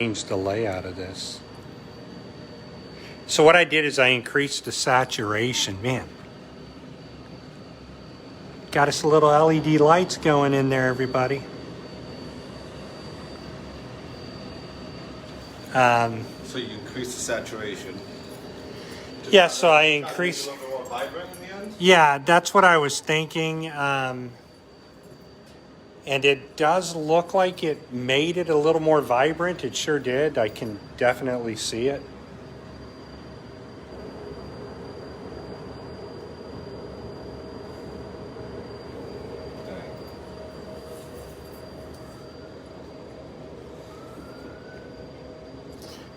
Change the layout of this. So what I did is I increased the saturation. Man, got us little LED lights going in there, everybody. So you increase the saturation. Yeah, so I increased. A little bit more vibrant in the end? Yeah, that's what I was thinking. And it does look like it made it a little more vibrant. It sure did. I can definitely see it.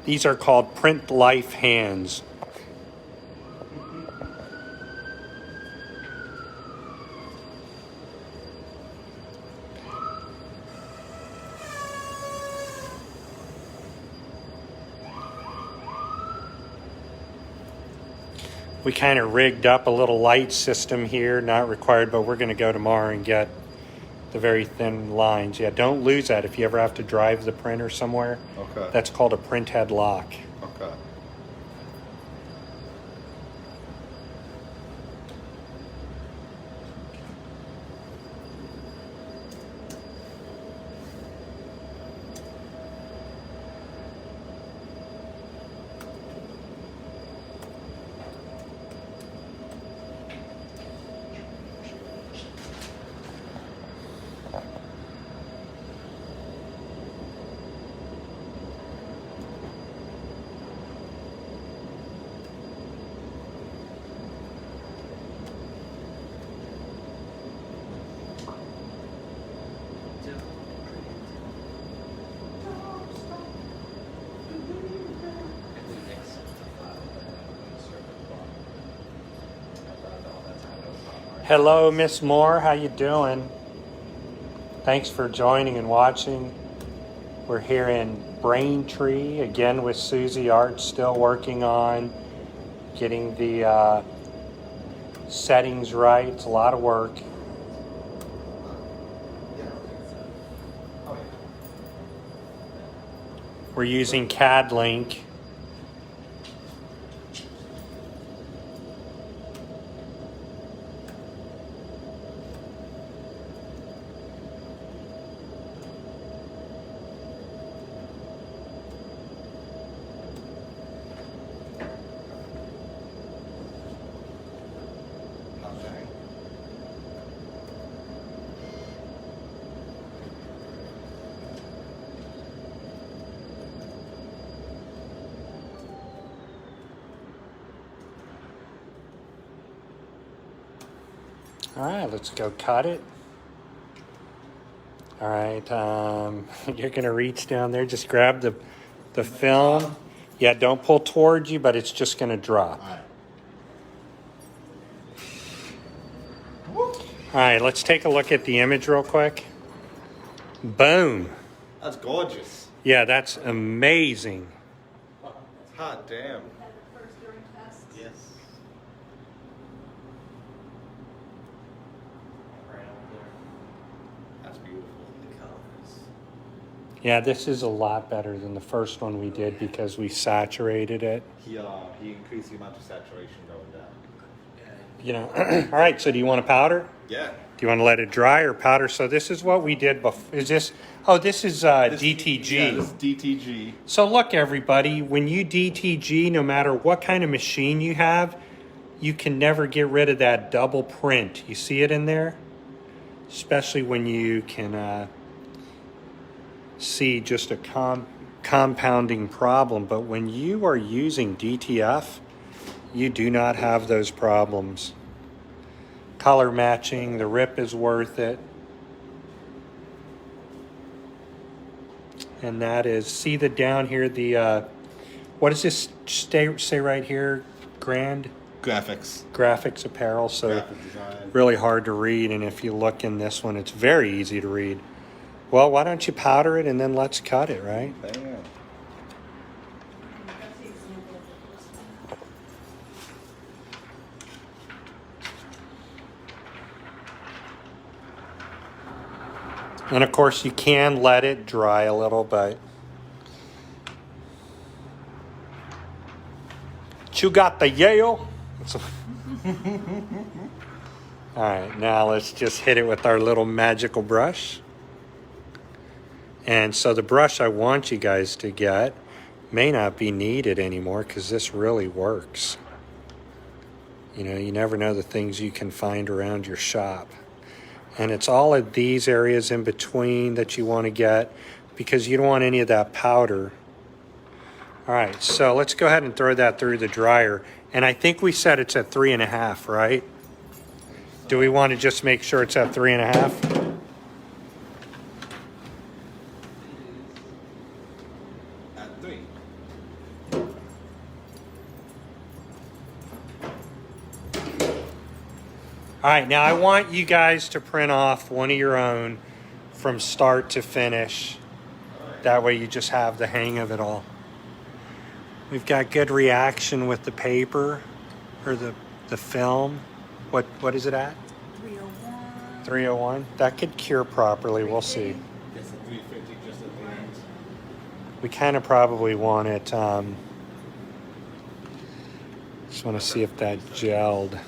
These are called Print Life hands. We kind of rigged up a little light system here, not required, but we're going to go tomorrow and get the very thin lines. Yeah, don't lose that if you ever have to drive the printer somewhere. Okay. That's called a print head lock. Okay. Hello, Miss Moore. How you doing? Thanks for joining and watching. We're here in Braintree again with Susiart, still working on getting the settings right. It's a lot of work. We're using CAD Link. All right, let's go cut it. All right, you're gonna reach down there, just grab the film. Yeah, don't pull towards you, but it's just gonna drop. All right, let's take a look at the image real quick. Boom. That's gorgeous. Yeah, that's amazing. Hot damn. Yes. That's beautiful. The colors. Yeah, this is a lot better than the first one we did because we saturated it. He increased the amount of saturation going down. You know, all right, so do you want to powder? Yeah. Do you want to let it dry or powder? So this is what we did before. Is this, oh, this is DTG. Yeah, this is DTG. So look, everybody, when you DTG, no matter what kind of machine you have, you can never get rid of that double print. You see it in there? Especially when you can see just a compounding problem. But when you are using DTF, you do not have those problems. Color matching, the rip is worth it. And that is, see the down here, the, what does this say right here? Graphics apparel, so Graphic design. really hard to read. And if you look in this one, it's very easy to read. Well, why don't you powder it and then let's cut it, right? Damn. And of course you can let it dry a little, but You got the Yale. All right, now let's just hit it with our little magical brush. And so the brush I want you guys to get may not be needed anymore because this really works. You know, you never know the things you can find around your shop. And it's all of these areas in between that you want to get because you don't want any of that powder. All right, so let's go ahead and throw that through the dryer. And I think we said it's at 3.5, right? Do we want to just make sure it's at 3.5? At 3. All right, now I want you guys to print off one of your own from start to finish. That way you just have the hang of it all. We've got good reaction with the paper or the film. What is it at? 301. 301. That could cure properly. We'll see. Gets a 350 just at the end. We kind of probably want it. Just want to see if that gelled.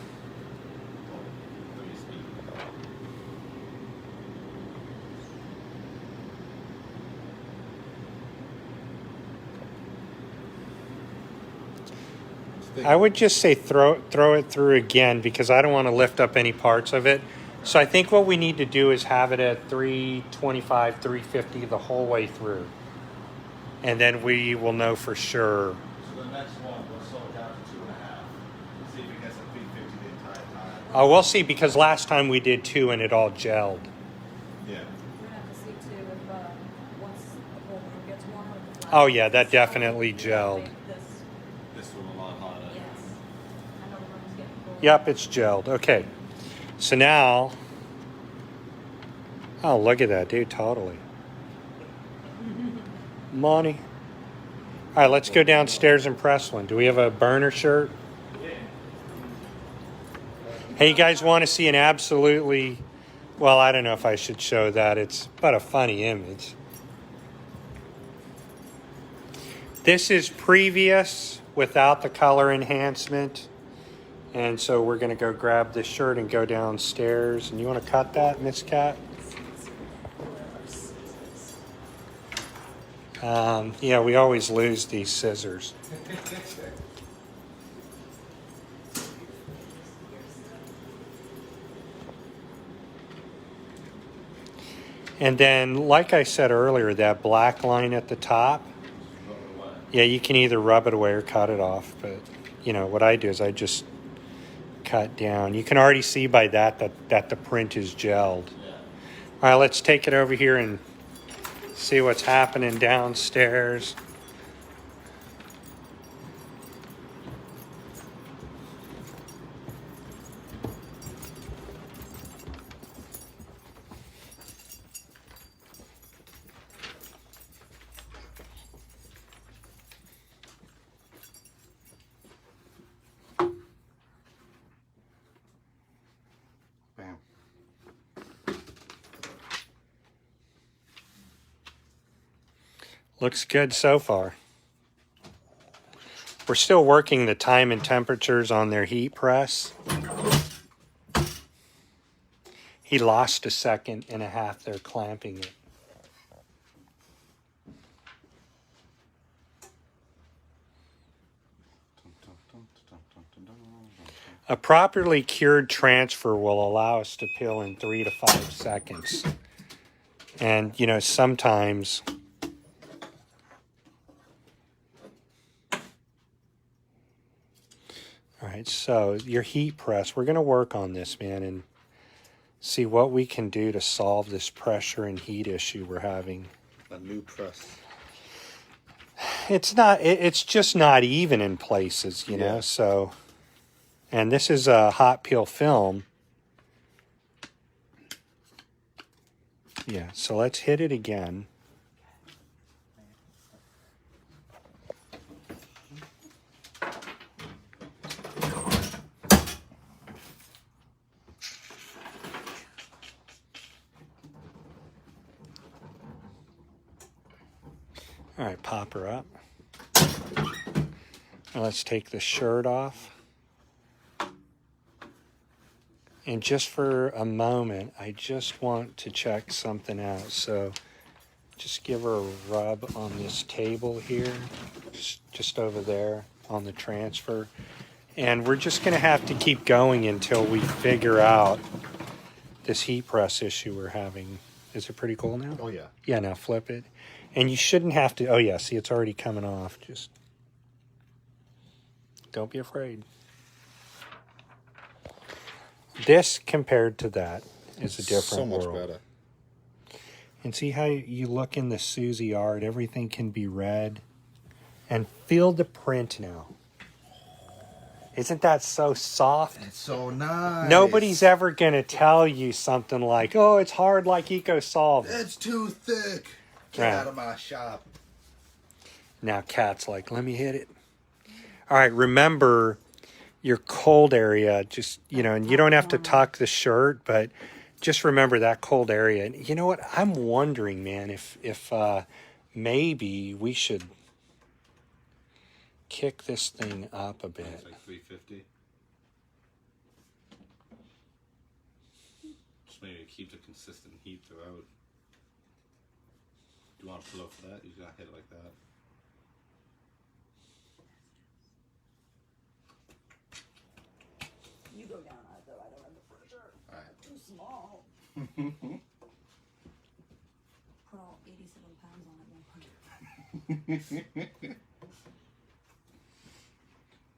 I would just say throw it through again because I don't want to lift up any parts of it. So I think what we need to do is have it at 325, 350 the whole way through. And then we will know for sure. So the next one, we'll slow it down to 2.5. See if it gets a 350 the entire time. Oh, we'll see because last time we did 2 and it all gelled. Yeah. We're gonna have to see too if once the whole room gets warmer. the Oh, yeah, flowers that start definitely to gelled. make this- This one a lot hotter. Yes. I know the room's getting cold. Yep, it's gelled. Okay. So now, oh, look at that, dude, totally. Money. All right, let's go downstairs and press one. Do we have a burner shirt? Hey, you guys want to see an absolutely, well, I don't know if I should show that. It's but a funny image. This is previous without the color enhancement. And so we're going to go grab this shirt and go downstairs. And you want to cut that, Miss Cat? Yeah, we always lose these scissors. And then, like I said earlier, that black line at the top, yeah, you can either rub it away or cut it off. But, you know, what I do is I just cut down. You can already see by that the print is gelled. All right, let's take it over here and see what's happening downstairs. Bam. Looks good so far. We're still working the time and temperatures on their heat press. He lost 1.5 seconds there clamping it. A properly cured transfer will allow us to peel in 3 to 5 seconds. And, you know, sometimes all right, so your heat press, we're going to work on this, man, and see what we can do to solve this pressure and heat issue we're having. A new press. It's just not even in places, you know, so, and this is a hot peel film. Yeah, so let's hit it again. All right, pop her up. Let's take the shirt off. And just for a moment, I just want to check something out. So just give her a rub on this table here, just over there on the transfer. And we're just going to have to keep going until we figure out this heat press issue we're having. Is it pretty cool now? Oh, yeah. Yeah, now flip it. And you shouldn't have to, oh yeah, see, it's already coming off. Just don't be afraid. This compared to that is a different world. So much better. And see how you look in the Susiart, everything can be read. And feel the print now. Isn't that so soft? It's so nice. Nobody's ever going to tell you something like, oh, it's hard like EcoSolve. It's too thick. Get out of my shop. Now Kat's like, let me hit it. All right, remember your cold area, just, and you don't have to tuck the shirt, but just remember that cold area. And you know what? I'm wondering, man, if maybe we should kick this thing up a bit. It's like 350. Just maybe keep the consistent heat throughout. Do you want to pull up for that? You gotta hit it like that. You go down, I don't have the pressure. Alright. Too small. Put all 87 pounds on it, 100.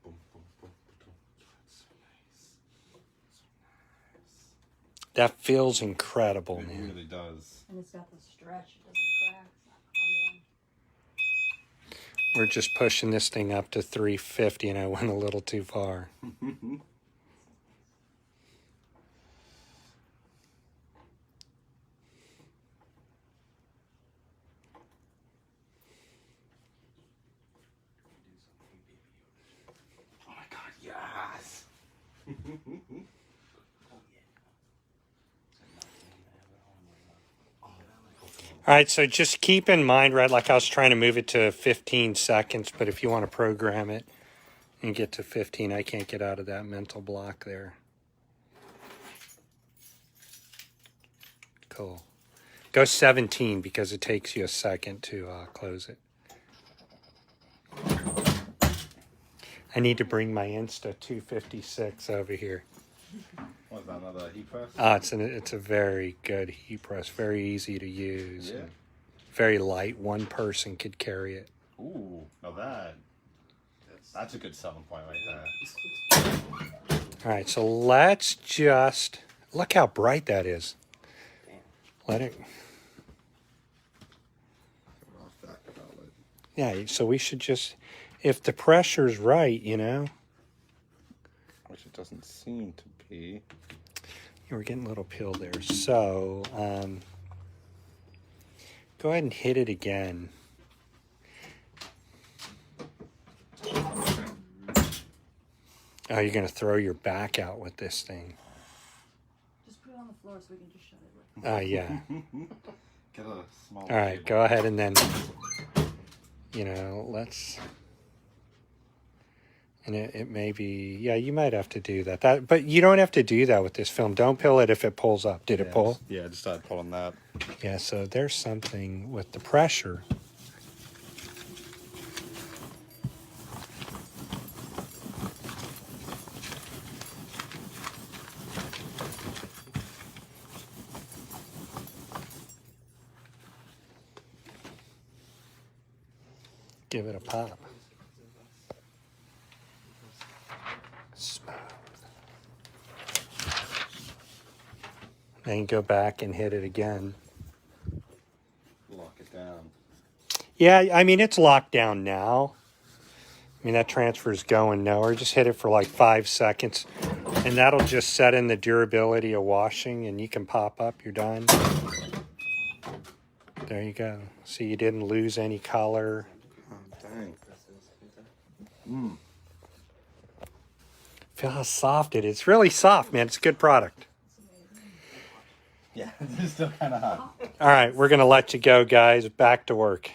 Boom, boom, boom, boom. That's so nice. So nice. That feels incredible, It man. really does. And it's got the stretch. It doesn't crack. It's not crumbling. We're just pushing this thing up to 350, and I went a little too far. Oh my god, yes! All right, so just keep in mind, right, like I was trying to move it to 15 seconds, but if you want to program it and get to 15, I can't get out of that mental block there. Cool. Go 17 because it takes you a second to close it. I need to bring my Insta 256 over here. What is that, another heat press? It's a very good heat press, very easy to use, Yeah. and very light. One person could carry it. Ooh, now that's a good selling point right there. All right, so let's just look how bright that is. Let it. Off that outlet. Yeah, so we should just, if the pressure's right, Which it doesn't seem to be. Yeah, we're getting a little pill there. So go ahead and hit it again. Oh, you're going to throw your back out with this thing. Just put it on the floor so we can just shut it. Yeah. Get a small. All right, go ahead and then, let's. And it may be, yeah, you might have to do that. But you don't have to do that with this film. Don't pill it if it pulls up. Did it pull? Yeah, I just started pulling that. Yeah, so there's something with the pressure. Give it a pop. Smooth. Then go back and hit it again. Lock it down. Yeah, I mean, it's locked down now. I mean, that transfer's going nowhere. Just hit it for like 5 seconds, and that'll just set in the durability of washing, and you can pop up. You're done. There you go. So you didn't lose any color. Oh, dang. Feel how soft it is. It's really soft, man. It's a good product. Yeah, it's still kind of hot. All right, we're going to let you go, guys. Back to work.